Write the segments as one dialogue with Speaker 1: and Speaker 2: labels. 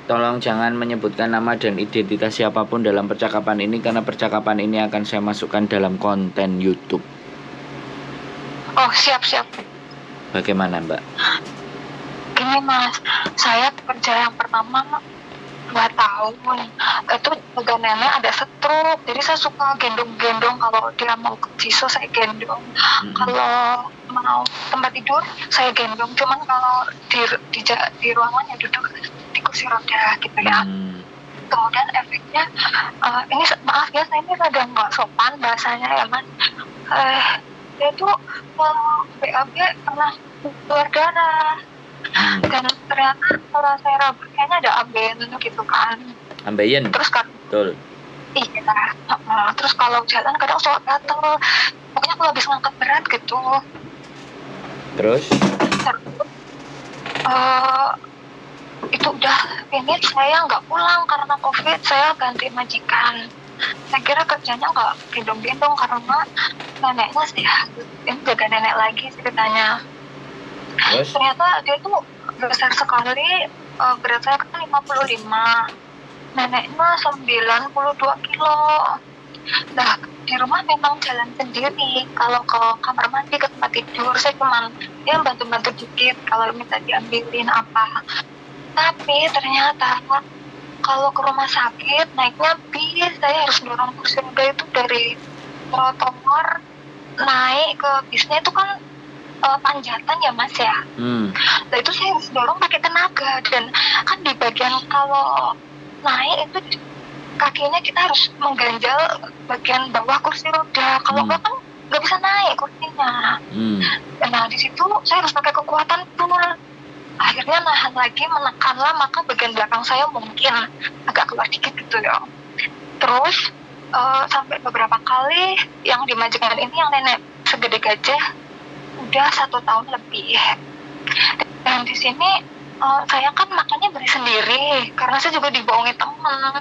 Speaker 1: Tolong jangan menyebutkan nama dan identitas siapapun dalam percakapan ini karena percakapan ini akan saya masukkan dalam konten YouTube.
Speaker 2: Oh, siap.
Speaker 1: Bagaimana, Mbak?
Speaker 2: Ini Mas, saya kerja yang pertama 2 tahun. Itu juga nenek ada stroke, jadi saya suka gendong-gendong. Kalau dia mau ke Ciso saya gendong. Kalau mau tempat tidur saya gendong. Cuman kalau di ruangannya duduk di kursi roda gitu ya. Kemudian efeknya ini maaf ya, saya ini rada nggak sopan bahasanya ya Mas. Dia tuh BAB pernah keluar darah. Dan ternyata kalau saya rambut kayaknya ada ambeien gitu kan.
Speaker 1: Ambeien?
Speaker 2: Terus kan
Speaker 1: betul.
Speaker 2: Iya. Terus kalau jalan kadang suka gatel. Pokoknya aku habis ngangkat berat gitu.
Speaker 1: Terus?
Speaker 2: Itu udah finish, saya nggak pulang karena COVID, saya ganti majikan. Saya kira kerjanya nggak gendong-gendong karena neneknya sih ini jaga nenek lagi ceritanya.
Speaker 1: Terus?
Speaker 2: Ternyata dia tuh besar sekali, berat saya kan 55, neneknya 92 kilo. Nah, di rumah memang jalan sendiri. Kalau ke kamar mandi, ke tempat tidur, saya cuma ya bantu-bantu dikit kalau minta diambilin apa. Tapi ternyata kalau ke rumah sakit naiknya bis, saya harus dorong kursi roda itu dari trotoar naik ke bisnya itu kan panjatan ya Mas ya. Nah itu saya harus dorong pakai tenaga, dan kan di bagian kalau naik itu kakinya kita harus mengganjal bagian bawah kursi roda, kalau enggak kan nggak bisa naik kursinya. Nah di situ saya harus pakai kekuatan full. Akhirnya nahan lagi, menekanlah, maka bagian belakang saya mungkin agak keluar dikit gitu ya. Terus sampai beberapa kali yang di majikan ini yang nenek segede gajah udah 1 tahun lebih. Dan di sini saya kan makannya beli sendiri karena saya juga dibohongi teman.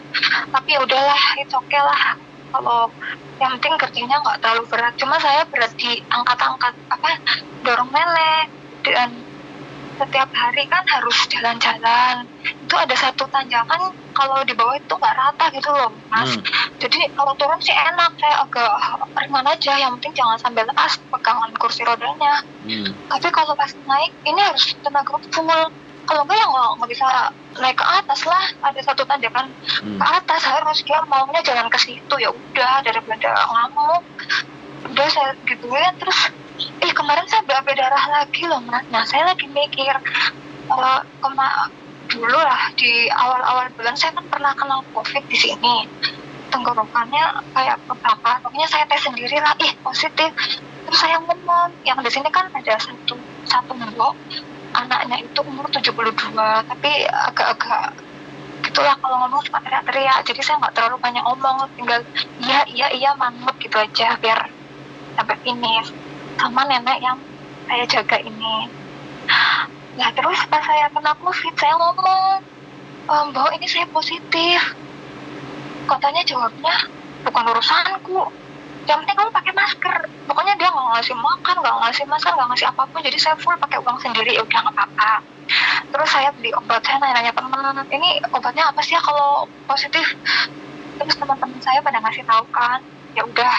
Speaker 2: Tapi ya udahlah, it's okay lah. Kalau yang penting kerjanya nggak terlalu berat. Cuma saya berat di angkat-angkat dorong nenek, dan setiap hari kan harus jalan-jalan. Itu ada satu tanjakan, kalau di bawah itu nggak rata gitu loh Mas. Jadi kalau turun sih enak, saya agak ringan aja, yang penting jangan sampai lepas pegangan kursi rodanya. Tapi kalau pas naik ini harus tenaga full. Kalau enggak ya nggak bisa naik ke atas lah. Ada satu tanjakan ke atas, harus dia maunya jalan ke situ. Ya udah, daripada ngamuk, udah saya gituin. Terus kemarin saya BAB darah lagi loh Mas. Nah saya lagi mikir, dulu lah di awal-awal bulan saya kan pernah kena COVID di sini. Tenggorokannya kayak kebakar. Pokoknya saya tes sendiri lah, positif. Terus saya ngomong, yang di sini kan ada satu mbok, anaknya itu umur 72, tapi agak-agak gitulah kalau ngomong suka teriak-teriak. Jadi saya nggak terlalu banyak ngomong, tinggal iya manut gitu aja biar sampai finish. Sama nenek yang saya jaga ini. Nah terus pas saya kena COVID, saya ngomong, bahwa ini saya positif. Katanya jawabnya, bukan urusanku, yang penting kamu pakai masker. Pokoknya dia nggak ngasih makan, nggak ngasih masker, nggak ngasih apapun. Jadi saya full pakai uang sendiri, ya udah nggak apa-apa. Terus saya beli obat, saya nanya teman, ini obatnya apa sih ya kalau positif? Terus teman-teman saya pada ngasih tahu kan. Ya udah,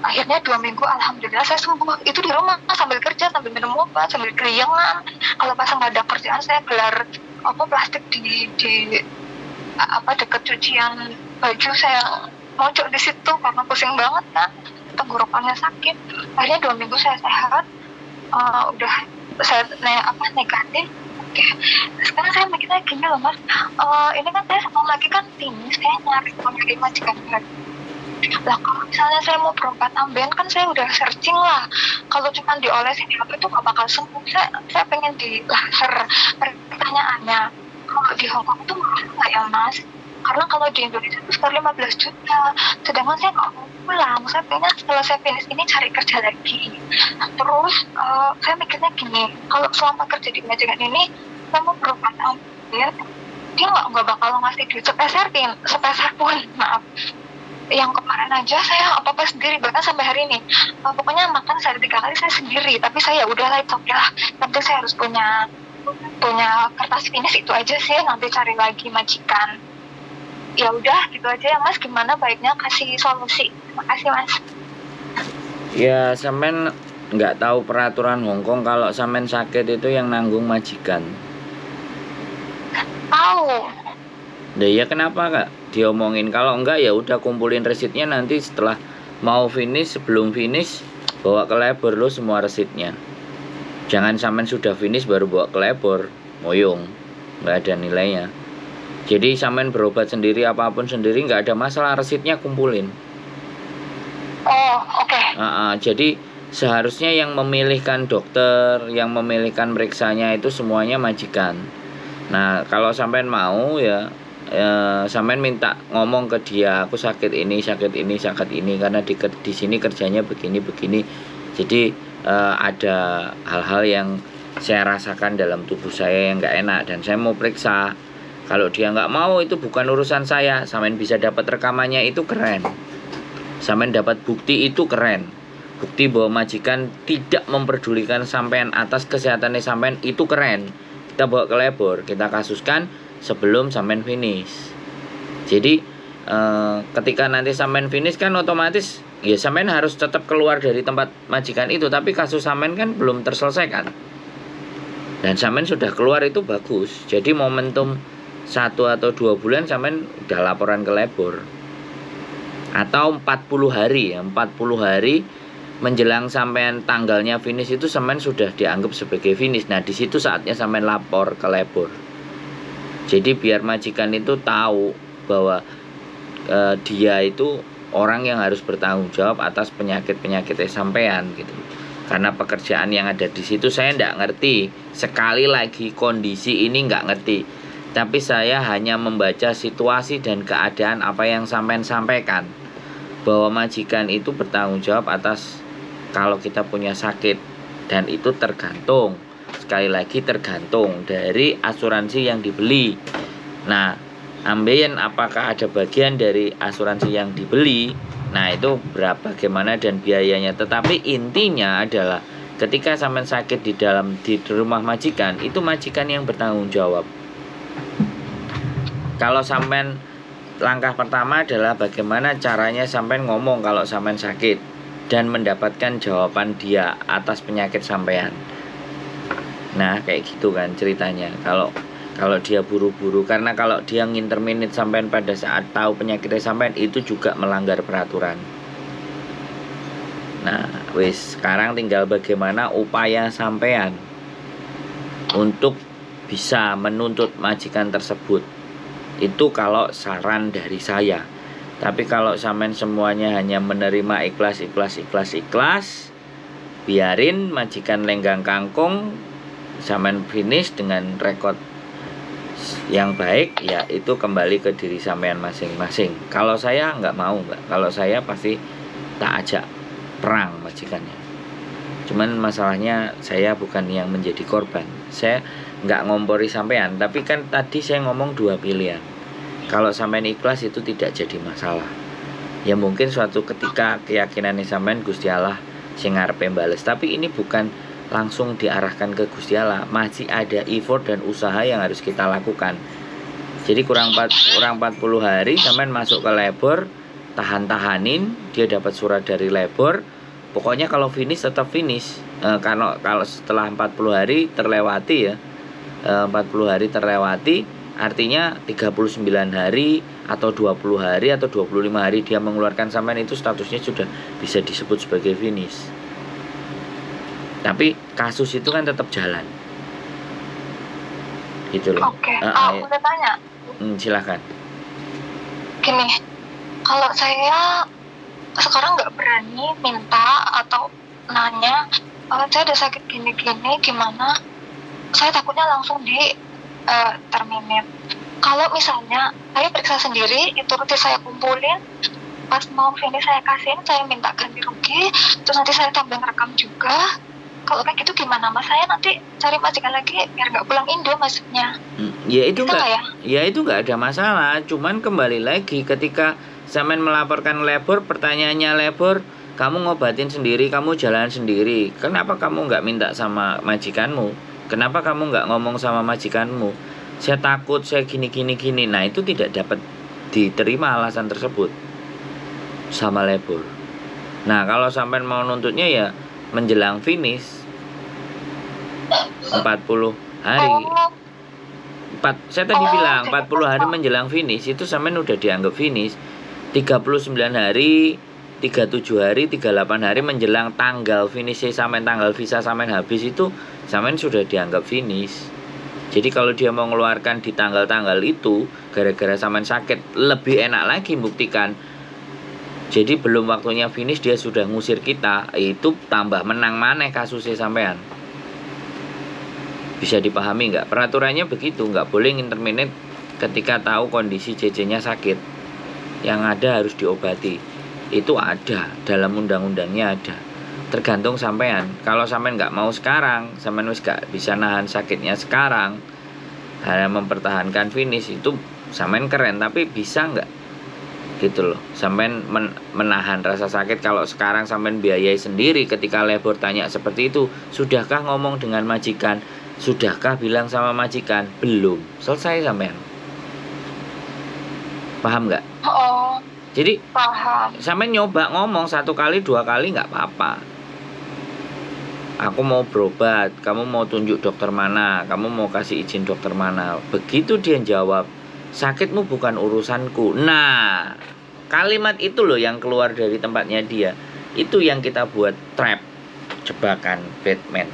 Speaker 2: akhirnya 2 minggu alhamdulillah saya sembuh. Itu di rumah sambil kerja, sambil minum obat, sambil keriangan. Kalau pas nggak ada kerjaan saya gelar plastik di dekat cucian baju, saya mojok di situ karena pusing banget kan, tenggorokannya sakit. Akhirnya 2 minggu saya sehat, udah saya negatif. Oke. Sekarang saya mikirnya gini loh Mas, ini kan saya sebelum lagi kan tinggi, saya nyari majikan lagi. Lah kalau misalnya saya mau berobat ambeien kan saya udah searching lah. Kalau cuma diolesin di HP itu gak bakal sembuh. Saya pengen di laser. Pertanyaannya, kalau di Hongkong itu mahal nggak ya Mas? Karena kalau di Indonesia itu sekitar 15 juta. Sedangkan saya nggak mau pulang. Saya pengen setelah saya finish ini cari kerja lagi. Terus saya mikirnya gini, kalau selama kerja di majikan ini saya mau berobat ambeien, dia nggak bakal ngasih duit sepeser pun, maaf. Yang kemarin aja saya apa-apa sendiri, bahkan sampai hari ini pokoknya makan sehari 3 kali saya sendiri. Tapi saya udahlah, itu oke lah, nanti saya harus punya punya kertas finish itu aja sih, nanti cari lagi majikan. Ya udah gitu aja ya Mas, gimana baiknya kasih solusi. Makasih Mas.
Speaker 1: Ya sampean nggak tahu peraturan Hongkong, kalau sampean sakit itu yang nanggung majikan.
Speaker 2: Tahu.
Speaker 1: Nah ya kenapa kak diomongin, kalau enggak ya udah kumpulin resitnya, nanti setelah mau finish, sebelum finish bawa ke labor lo semua resitnya. Jangan sampean sudah finish baru bawa ke labor, moyong, nggak ada nilainya. Jadi sampean berobat sendiri apapun sendiri nggak ada masalah, resitnya kumpulin.
Speaker 2: Oh oke.
Speaker 1: Jadi seharusnya yang memilihkan dokter, yang memilihkan periksanya itu semuanya majikan. Nah kalau sampean mau ya, sampean minta ngomong ke dia, aku sakit ini karena di sini kerjanya begini. Jadi ada hal-hal yang saya rasakan dalam tubuh saya yang nggak enak dan saya mau periksa. Kalau dia nggak mau, itu bukan urusan saya. Sampean bisa dapat rekamannya, itu keren. Sampean dapat bukti, itu keren. Bukti bahwa majikan tidak memperdulikan sampean atas kesehatannya sampean, itu keren. Kita bawa ke labor, kita kasuskan sebelum sampean finish. Jadi ketika nanti sampean finish kan otomatis ya sampean harus tetap keluar dari tempat majikan itu, tapi kasus sampean kan belum terselesaikan. Dan sampean sudah keluar, itu bagus. Jadi momentum 1 atau 2 bulan sampean udah laporan ke labor. Atau 40 hari ya, 40 hari menjelang sampean tanggalnya finish itu sampean sudah dianggap sebagai finish. Nah, di situ saatnya sampean lapor ke labor. Jadi biar majikan itu tahu bahwa dia itu orang yang harus bertanggung jawab atas penyakit-penyakitnya sampean gitu. Karena pekerjaan yang ada di situ saya enggak ngerti. Sekali lagi kondisi ini enggak ngerti. Tapi saya hanya membaca situasi dan keadaan apa yang sampean sampaikan. Bahwa majikan itu bertanggung jawab atas kalau kita punya sakit. Dan itu tergantung, sekali lagi tergantung dari asuransi yang dibeli. Nah, ambeien apakah ada bagian dari asuransi yang dibeli. Nah, itu berapa, bagaimana dan biayanya. Tetapi intinya adalah ketika sampean sakit di rumah majikan, itu majikan yang bertanggung jawab. Kalau sampean, langkah pertama adalah bagaimana caranya sampean ngomong kalau sampean sakit dan mendapatkan jawaban dia atas penyakit sampean. Nah kayak gitu kan ceritanya. Kalau dia buru-buru, karena kalau dia nginterminate sampean pada saat tahu penyakitnya sampean, itu juga melanggar peraturan. Nah sekarang tinggal bagaimana upaya sampean untuk bisa menuntut majikan tersebut. Itu kalau saran dari saya. Tapi kalau sampean semuanya hanya menerima ikhlas, biarin majikan lenggang kangkung, sampean finish dengan rekod yang baik, ya itu kembali ke diri sampean masing-masing. Kalau saya nggak mau, Mbak. Kalau saya pasti tak ajak perang majikannya. Cuman masalahnya saya bukan yang menjadi korban. Saya nggak ngompori sampean, tapi kan tadi saya ngomong 2 pilihan. Kalau sampean ikhlas itu tidak jadi masalah. Ya mungkin suatu ketika keyakinannya sampean Gusti Allah sing ngarepe bales, tapi ini bukan langsung diarahkan ke Gusti Allah. Masih ada effort dan usaha yang harus kita lakukan. Jadi kurang 40 hari sampean masuk ke labor, tahanin, dia dapat surat dari labor. Pokoknya kalau finish tetap finish. Kalau setelah 40 hari terlewati ya, 40 hari terlewati, artinya 39 hari atau 20 hari atau 25 hari dia mengeluarkan sampean, itu statusnya sudah bisa disebut sebagai finish. Tapi kasus itu kan tetap jalan. Gitu loh.
Speaker 2: Oke. Aku udah tanya.
Speaker 1: Silakan.
Speaker 2: Gini, kalau saya sekarang nggak berani minta atau nanya, saya udah sakit gini-gini gimana, saya takutnya langsung di terminate. Kalau misalnya saya periksa sendiri, itu rutin saya kumpulin, pas mau finish saya kasihin, saya minta ganti rugi, terus nanti saya tambah rekam juga. Kalau kayak gitu gimana Mas? Saya nanti cari majikan lagi biar nggak pulang Indo maksudnya.
Speaker 1: Ya itu nggak ada masalah. Cuman kembali lagi ketika sampean melaporkan labor, pertanyaannya labor, kamu ngobatin sendiri, kamu jalan sendiri. Kenapa kamu nggak minta sama majikanmu? kenapa kamu nggak ngomong sama majikanmu, saya takut, saya gini gini gini. Nah itu tidak dapat diterima alasan tersebut sama labor. Nah kalau sampean mau nuntutnya ya menjelang finish 40 hari.
Speaker 2: Oh,
Speaker 1: Saya tadi bilang
Speaker 2: jadi
Speaker 1: 40 hari menjelang finish itu sampean udah dianggap finish. 39 hari, 37 hari, 38 hari menjelang tanggal finish sampean, tanggal visa sampean habis itu sampean sudah dianggap finish. Jadi kalau dia mau ngeluarkan di tanggal-tanggal itu gara-gara sampean sakit, lebih enak lagi buktikan. Jadi belum waktunya finish dia sudah ngusir kita, itu tambah menang maneh kasusnya sampean. Bisa dipahami nggak? Peraturannya begitu, nggak boleh interminate ketika tahu kondisi CC-nya sakit. Yang ada harus diobati. Itu ada, dalam undang-undangnya ada. Tergantung sampean. Kalau sampean nggak mau sekarang, sampean wis nggak bisa nahan sakitnya sekarang, hanya mempertahankan finish, itu sampean keren, tapi bisa nggak? Gitu loh, sampean menahan rasa sakit. Kalau sekarang sampean biayai sendiri, ketika labor tanya seperti itu, sudahkah ngomong dengan majikan? Sudahkah bilang sama majikan? Belum. Selesai sampean. Paham nggak?
Speaker 2: oh,
Speaker 1: Jadi
Speaker 2: paham.
Speaker 1: sampean nyoba ngomong 1 kali 2 kali nggak apa-apa. Aku mau berobat, kamu mau tunjuk dokter mana, kamu mau kasih izin dokter mana. Begitu dia jawab, sakitmu bukan urusanku. Nah, kalimat itu loh yang keluar dari tempatnya dia. Itu yang kita buat trap, jebakan Batman.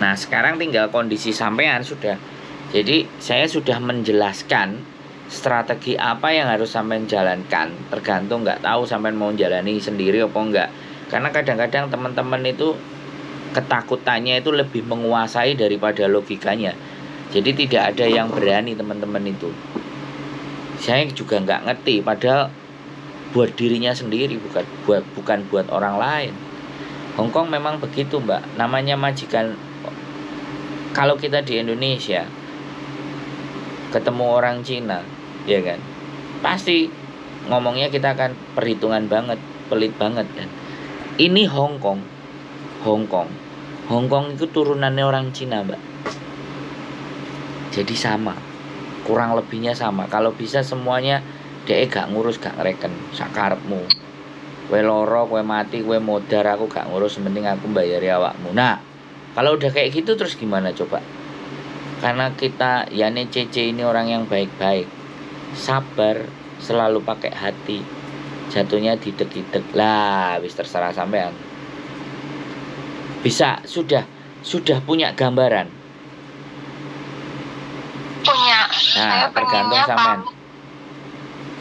Speaker 1: Nah sekarang tinggal kondisi sampean sudah. Jadi saya sudah menjelaskan strategi apa yang harus sampean jalankan. Tergantung, nggak tahu sampean mau jalani sendiri apa enggak. Karena kadang-kadang teman-teman itu ketakutannya itu lebih menguasai daripada logikanya. Jadi tidak ada yang berani teman-teman itu. Saya juga nggak ngerti, padahal buat dirinya sendiri, bukan buat orang lain. Hongkong memang begitu mbak, namanya majikan. Kalau kita di Indonesia ketemu orang Cina, ya kan, pasti ngomongnya kita akan perhitungan banget, pelit banget kan. Ini Hongkong itu turunannya orang Cina mbak. Jadi sama, kurang lebihnya sama. Kalau bisa semuanya dia gak ngurus, gak ngereken sakarepmu. Kowe loro, kowe mati, kowe modar, aku gak ngurus, penting aku bayari awakmu. Nah kalau udah kayak gitu terus gimana coba? Karena kita Yane CC ini orang yang baik-baik, sabar, selalu pakai hati, jatuhnya didek-didek lah, wis terserah sampean. Bisa, sudah punya gambaran.
Speaker 2: Punya.
Speaker 1: Nah
Speaker 2: Saya
Speaker 1: tergantung
Speaker 2: pengennya
Speaker 1: sampean.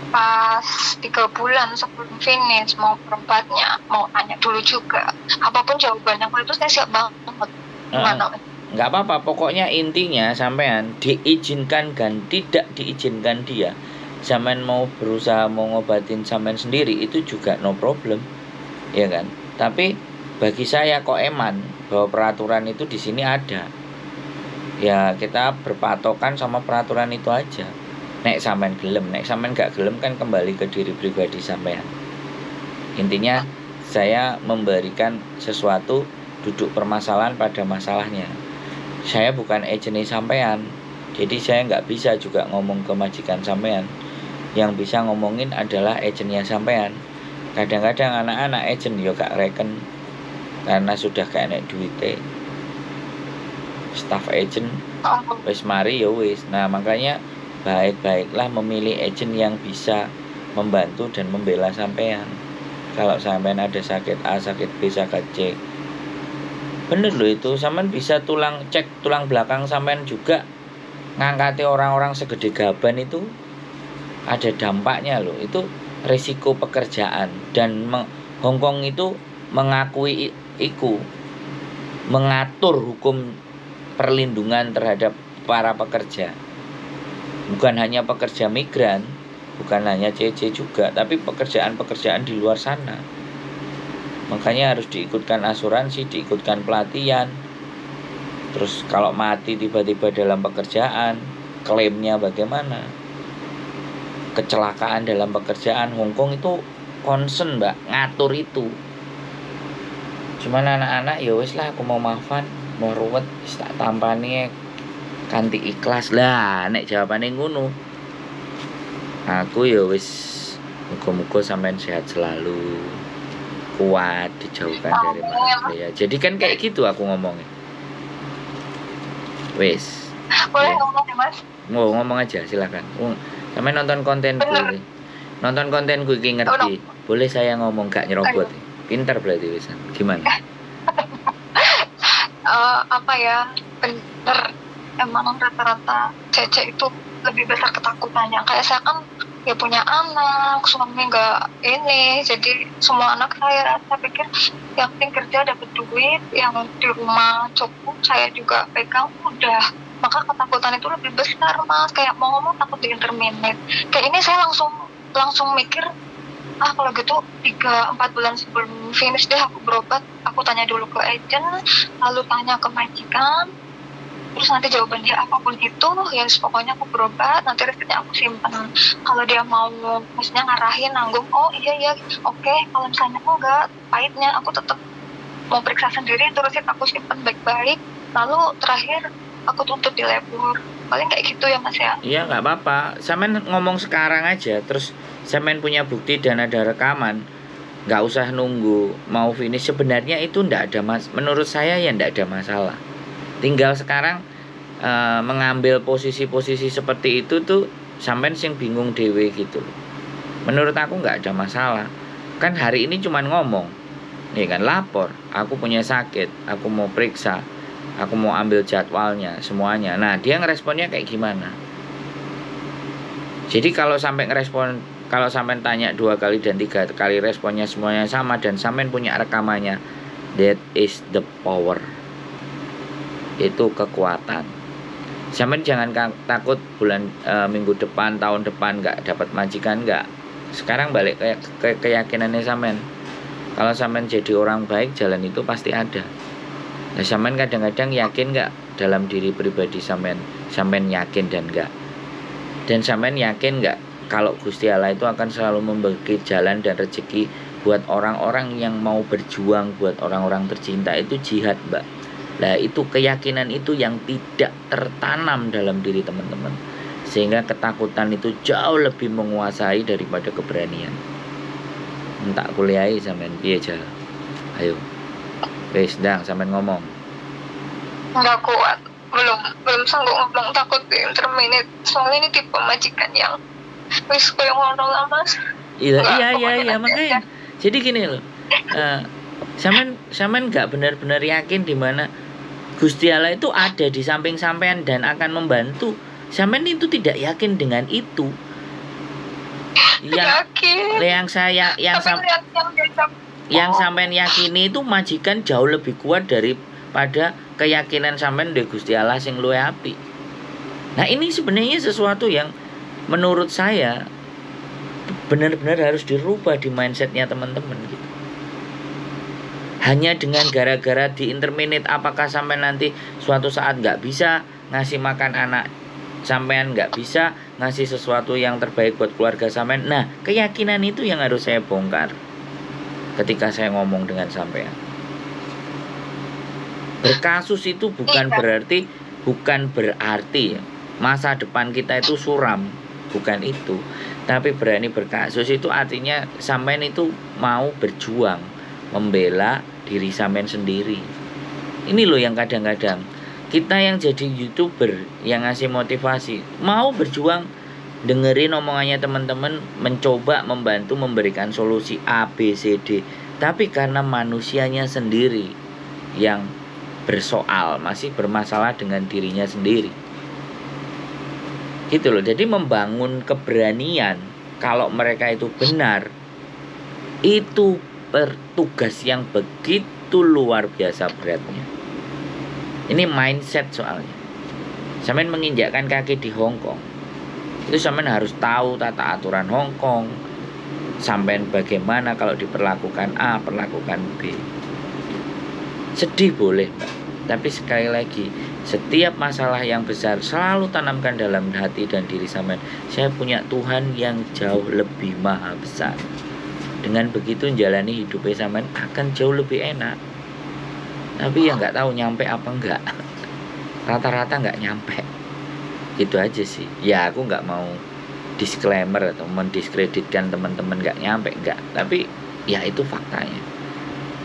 Speaker 2: pas 3 bulan sebelum finish mau berobatnya, mau tanya dulu juga. Apapun jawabannya, kalau itu saya siap banget. Gimana?
Speaker 1: Nggak apa-apa, pokoknya intinya sampean diizinkan dan tidak diizinkan dia. Sampean mau berusaha mau ngobatin sampean sendiri itu juga no problem, ya kan? Tapi bagi saya kok eman bahwa peraturan itu di sini ada. Ya kita berpatokan sama peraturan itu aja. Nek sampean gelem, nek sampean gak gelem kan kembali ke diri pribadi sampean. Intinya saya memberikan sesuatu, duduk permasalahan pada masalahnya. Saya bukan agent sampean, jadi saya nggak bisa juga ngomong ke majikan sampean. Yang bisa ngomongin adalah agentnya sampean. Kadang-kadang anak-anak agent yo gak reken karena sudah gak enek duite. Staff agent wis mari yo wis. Nah makanya baik-baiklah memilih agent yang bisa membantu dan membela sampean. Kalau sampean ada sakit A, sakit B, sakit C, bener loh itu, sampean bisa cek tulang belakang sampean juga. Ngangkati orang-orang segede gaban itu ada dampaknya loh. Itu risiko pekerjaan. Dan Hongkong itu mengakui iku, mengatur hukum perlindungan terhadap para pekerja. Bukan hanya pekerja migran, bukan hanya CC juga, tapi pekerjaan-pekerjaan di luar sana. Makanya harus diikutkan asuransi, diikutkan pelatihan. Terus kalau mati tiba-tiba dalam pekerjaan, klaimnya bagaimana? Kecelakaan dalam pekerjaan, Hongkong itu concern mbak, ngatur itu. Cuman anak-anak ya wis lah, aku mau maafan, mau ruwet wis tak tampani kanthi ikhlas lah. Nek jawabane ngono, aku ya wis muga-muga sampean sehat selalu, kuat, dijauhkan dari bahaya. Jadi kan kayak gitu aku ngomongnya. Wis.
Speaker 2: Boleh
Speaker 1: Ya.
Speaker 2: ngomong ya Mas?
Speaker 1: Mau ngomong aja silakan. Sampe nonton kontenku
Speaker 2: Bener.
Speaker 1: iki. Nonton kontenku iki ngerti. Boleh saya ngomong gak nyerobot. Pintar berarti wisan. Gimana?
Speaker 2: Apa ya, bener, emang rata-rata cece itu lebih besar ketakutannya. Kayak saya kan ya punya anak, suami nggak ini, jadi semua anak saya pikir yang penting kerja dapat duit, yang di rumah cukup, saya juga pegang udah. Maka ketakutan itu lebih besar Mas, kayak mau ngomong takut diinterminate. Kayak ini saya langsung mikir, kalau gitu 3-4 bulan sebelum finish deh aku berobat, aku tanya dulu ke agent, lalu tanya ke majikan, terus nanti jawaban dia apapun itu, ya pokoknya aku berobat, nanti resetnya aku simpan. Kalau dia mau maksudnya ngarahin, nanggung, oh iya oke. Kalau misalnya enggak, pahitnya aku tetap mau periksa sendiri, terus aku simpan baik-baik, lalu terakhir aku tuntut di labor. Paling kayak gitu ya Mas ya.
Speaker 1: Iya nggak apa-apa. Sampean ngomong sekarang aja, terus sampean punya bukti dan ada rekaman. Nggak usah nunggu mau finish. Sebenarnya itu ndak ada menurut saya ya ndak ada masalah. Tinggal sekarang mengambil posisi-posisi seperti itu tuh sampean sing bingung dewe gitu. Menurut aku nggak ada masalah. Kan hari ini cuman ngomong, ya kan, lapor. Aku punya sakit, aku mau periksa, aku mau ambil jadwalnya semuanya. Nah dia ngeresponnya kayak gimana? Jadi kalau sampai ngerespon, kalau sampai tanya 2 kali dan 3 kali responnya semuanya sama dan sampai punya rekamannya, that is the power. Itu kekuatan. Sampai jangan takut bulan minggu depan, tahun depan nggak dapat majikan, nggak. Sekarang balik ke keyakinannya sampean. Kalau sampean jadi orang baik, jalan itu pasti ada. Nah, sampean kadang-kadang yakin nggak dalam diri pribadi sampean yakin dan nggak. Dan sampean yakin nggak kalau Gusti Allah itu akan selalu memberi jalan dan rezeki buat orang-orang yang mau berjuang, buat orang-orang tercinta. Itu jihad, Mbak. Nah itu keyakinan itu yang tidak tertanam dalam diri teman-teman, sehingga ketakutan itu jauh lebih menguasai daripada keberanian. Entak kuliahi sampean piye aja. Ayo. Wis ndang sampean ngomong.
Speaker 2: Nggak kuat, belum sanggup ngomong, takut interminate. Soalnya ini tipe majikan yang wis koyo ngono lah Mas.
Speaker 1: Iya makanya. Jadi gini loh. Sampean nggak benar-benar yakin di mana Gusti Allah itu ada di samping sampean dan akan membantu. Sampean itu tidak yakin dengan itu. Yang sampean yakini itu majikan jauh lebih kuat daripada keyakinan sampean di Gusti Allah sing luwih apik. Nah, ini sebenarnya sesuatu yang menurut saya benar-benar harus dirubah di mindsetnya teman-teman gitu. Hanya dengan gara-gara di interminate, apakah sampai nanti suatu saat nggak bisa ngasih makan anak sampean, nggak bisa ngasih sesuatu yang terbaik buat keluarga sampean. Nah, keyakinan itu yang harus saya bongkar ketika saya ngomong dengan sampean. Berkasus itu bukan berarti masa depan kita itu suram, bukan itu. Tapi berani berkasus itu artinya sampean itu mau berjuang membela diri sampean sendiri. Ini loh yang kadang-kadang kita yang jadi YouTuber yang ngasih motivasi, mau berjuang, dengerin omongannya teman-teman, mencoba membantu memberikan solusi A, B, C, D. Tapi karena manusianya sendiri yang bersoal, masih bermasalah dengan dirinya sendiri. Gitu loh. Jadi membangun keberanian kalau mereka itu benar, itu tugas yang begitu luar biasa beratnya. Ini mindset soalnya. Sampean menginjakkan kaki di Hong Kong, itu sampean harus tahu tata aturan Hong Kong. Sampean bagaimana kalau diperlakukan A, perlakukan B. Sedih boleh, Mbak. Tapi sekali lagi, setiap masalah yang besar selalu tanamkan dalam hati dan diri sampean. Saya punya Tuhan yang jauh lebih maha besar. Dengan begitu menjalani hidupnya sampean akan jauh lebih enak. tapi ya nggak tahu nyampe apa enggak. Rata-rata nggak nyampe. Gitu aja sih. Ya aku nggak mau disclaimer atau mendiskreditkan teman-teman nggak nyampe, enggak. Tapi ya itu faktanya.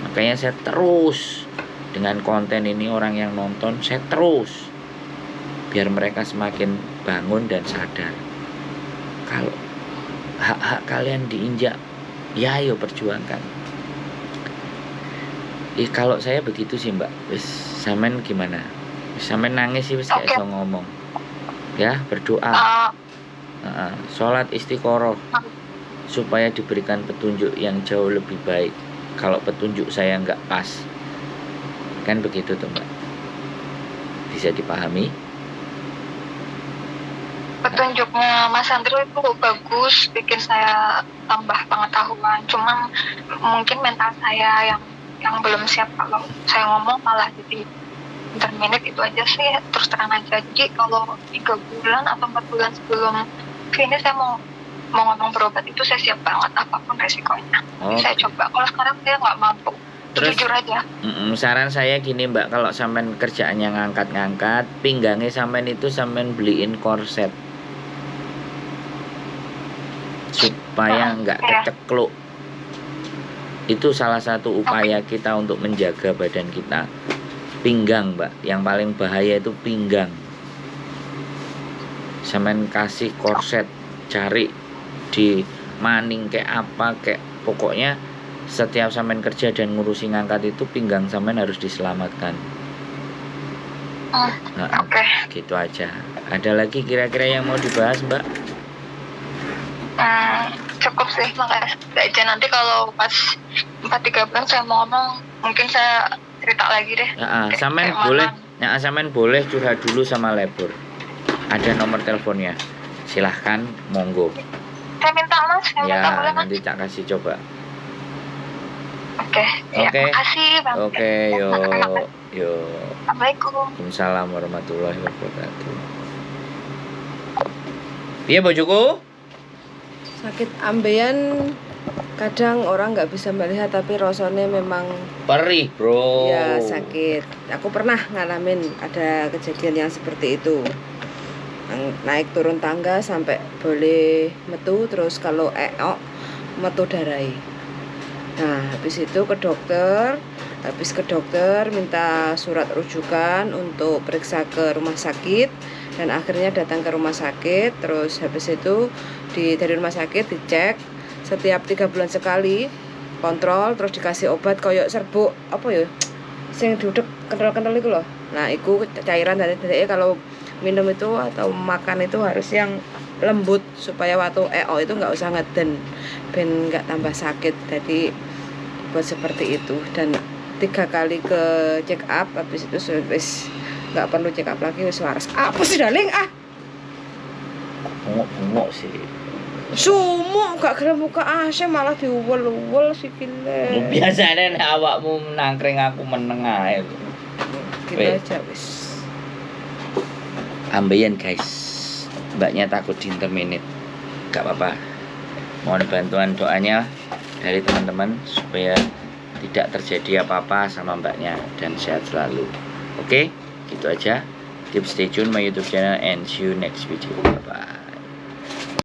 Speaker 1: Makanya saya terus dengan konten ini, orang yang nonton saya terus biar mereka semakin bangun dan sadar kalau hak-hak kalian diinjak, ya ayo perjuangkan. Kalau saya begitu sih mbak. Wis sampean gimana? Wis sampean nangis sih wis gak iso ngomong. Ya berdoa, sholat istiqoroh supaya diberikan petunjuk yang jauh lebih baik. Kalau petunjuk saya nggak pas, kan begitu tuh mbak. Bisa dipahami?
Speaker 2: Petunjuknya Mas Andrew itu bagus, bikin saya tambah pengetahuan. Cuman mungkin mental saya yang belum siap, kalau saya ngomong malah jadi interminute. Itu aja sih, terus terang aja. Jadi kalau 3 bulan atau 4 bulan sebelum finish saya mau ngomong berobat itu saya siap banget apapun resikonya. Saya coba. Kalau sekarang saya nggak mampu. Terus, jujur aja.
Speaker 1: Saran saya gini mbak, kalau sampean kerjaannya ngangkat-ngangkat, pinggangnya sampean itu sampean beliin korset supaya nggak kecekluk. Itu salah satu upaya kita untuk menjaga badan kita. Pinggang mbak, yang paling bahaya itu pinggang. Sampean kasih korset, cari di maning kayak apa, kayak pokoknya setiap sampean kerja dan ngurusi ngangkat itu pinggang sampean harus diselamatkan. Gitu aja. Ada lagi kira-kira yang mau dibahas mbak?
Speaker 2: Cukup sih, makasih aja. Nanti kalau pas 4-3 bulan saya mau ngomong, mungkin saya cerita lagi deh.
Speaker 1: Sampean boleh, sampean boleh curhat dulu sama labor. Ada nomor teleponnya. Silahkan, monggo.
Speaker 2: Saya minta mas, boleh mas?
Speaker 1: Nanti tak kasih coba.
Speaker 2: Oke. Makasih bang.
Speaker 1: Yo.
Speaker 2: Assalamualaikum.
Speaker 1: Waalaikumsalam warahmatullahi wabarakatuh. Iya bojoku?
Speaker 3: Sakit ambeien kadang orang nggak bisa melihat, tapi rasanya memang
Speaker 1: perih bro.
Speaker 3: Ya sakit. Aku pernah ngalamin ada kejadian yang seperti itu. Naik turun tangga sampai boleh metu, terus kalau metu darai. Nah habis itu ke dokter minta surat rujukan untuk periksa ke rumah sakit, dan akhirnya datang ke rumah sakit. Terus habis itu dari rumah sakit dicek setiap 3 bulan sekali, kontrol, terus dikasih obat koyok serbuk apa ya sing duduk kental-kental itu loh. Nah itu cairan dari kalau minum itu atau makan itu harus yang lembut supaya waktu itu nggak usah ngeden, ben nggak tambah sakit. Jadi buat seperti itu. Dan 3 kali ke check up, habis itu wis nggak perlu check up lagi, wis waras. Apa sih darling?
Speaker 1: Bengok sih.
Speaker 3: Sumuk gak gelem buka AC malah diuwel-uwel sikile.
Speaker 1: Biasane nek awakmu nangkring aku meneng ae.
Speaker 3: Gitu aja wis.
Speaker 1: Ambeien guys. Mbaknya takut di interminute. Gak apa-apa. Mohon bantuan doanya dari teman-teman supaya tidak terjadi apa-apa sama mbaknya dan sehat selalu. Oke, gitu aja. Keep stay tune my YouTube channel and see you next video. Bye bye.